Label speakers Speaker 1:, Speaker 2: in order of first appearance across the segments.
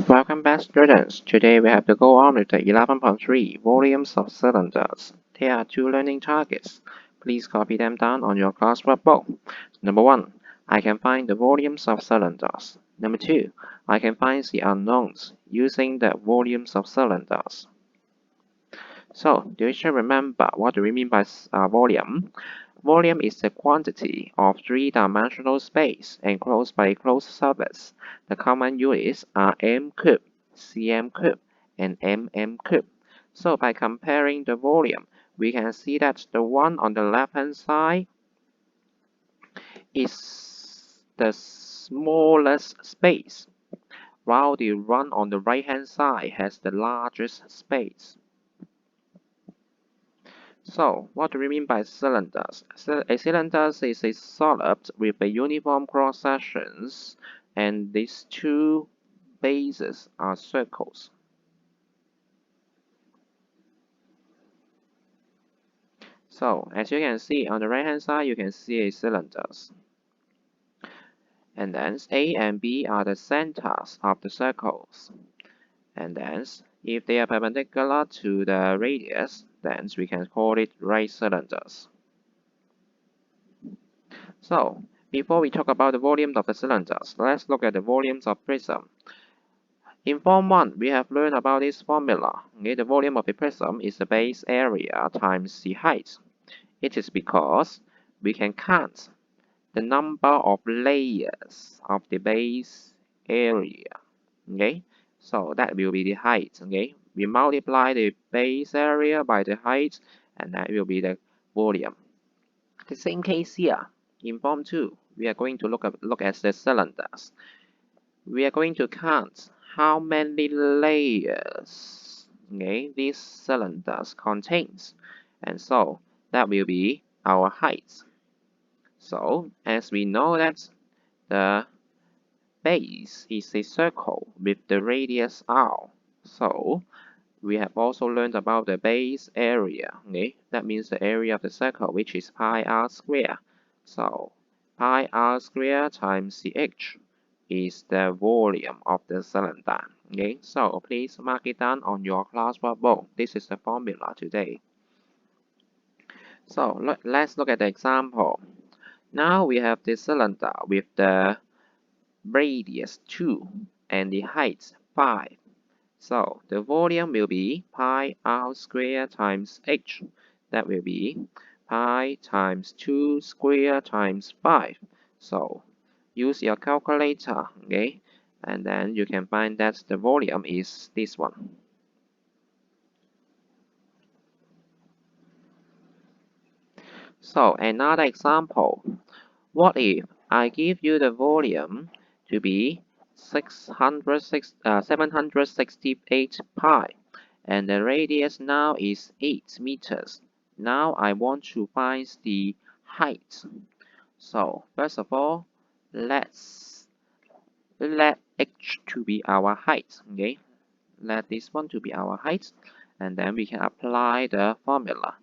Speaker 1: Welcome back, students. Today we have to go on with the 11.3 volumes of cylinders. There are two learning targets. Please copy them down on your class workbook. Number 1. I can find the volumes of cylinders. Number 2. I can find the unknowns using the volumes of cylinders. So, do you still remember what do we mean by volume? Volume is the quantity of three-dimensional space enclosed by a closed surface. The common units are m cube, cm cube, and mm cube. So by comparing the volume, we can see that the one on the left-hand side is the smallest space, while the one on the right-hand side has the largest space. So, what do we mean by cylinders? A cylinder is a solid with a uniform cross sections, and these two bases are circles. So, as you can see on the right hand side, you can see a cylinders. And then A and B are the centers of the circles. And then, if they are perpendicular to the radius, then we can call it right cylinders. So, before we talk about the volumes of the cylinders, let's look at the volumes of prism. In Form 1, we have learned about this formula. Okay, the volume of a prism is the base area times the height. It is because we can count the number of layers of the base area. Okay, so that will be the height. Okay, we multiply the base area by the height, and that will be the volume. The same case here. In Form 2, we are going to look at the cylinders. We are going to count how many layers these cylinders contains, and so that will be our height. So as we know that the base is a circle with the radius r, so we have also learned about the base area. That means the area of the circle, which is pi r squared. So pi r squared times the h is the volume of the cylinder. So please mark it down on your class workbook. This is the formula today. So let's look at the example. Now we have the cylinder with the radius 2 and the height 5. So the volume will be pi r squared times h. That will be pi times 2 squared times 5. So use your calculator, and then you can find that the volume is this one. So another example. What if I give you the volume to be 768 pi, and the radius now is 8 meters. Now I want to find the height. So first of all, let h to be our height. Let this one to be our height, and then we can apply the formula.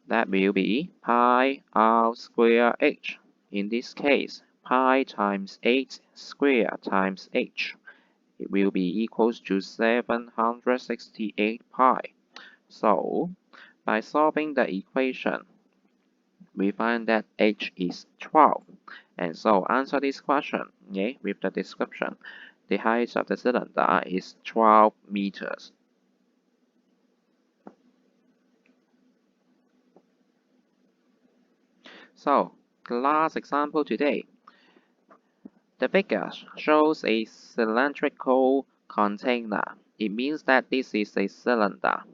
Speaker 1: That will be pi r squared h. In this case, pi times 8 squared times h. It will be equals to 768 pi. So, by solving the equation, we find that h is 12. And so, answer this question with the description. The height of the cylinder is 12 meters. So, the last example today. The figure shows a cylindrical container. It means that this is a cylinder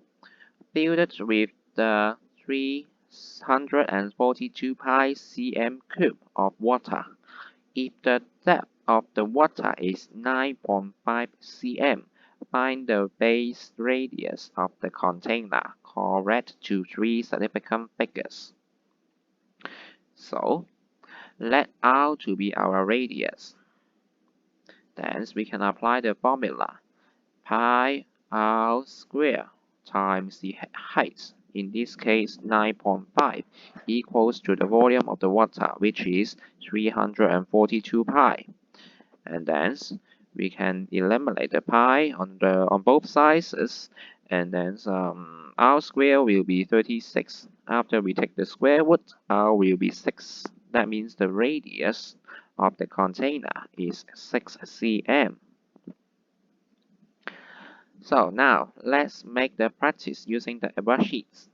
Speaker 1: filled with the 342 pi cm cube of water. If the depth of the water is 9.5 cm, find the base radius of the container. Correct to three significant figures. So, let r to be our radius. Then we can apply the formula pi r squared times the height, in this case 9.5, equals to the volume of the water, which is 342 pi. And then we can eliminate the pi on both sides, and then r square will be 36. After we take the square root, r will be 6. That means the radius of the container is 6 cm. So now let's make the practice using the worksheets.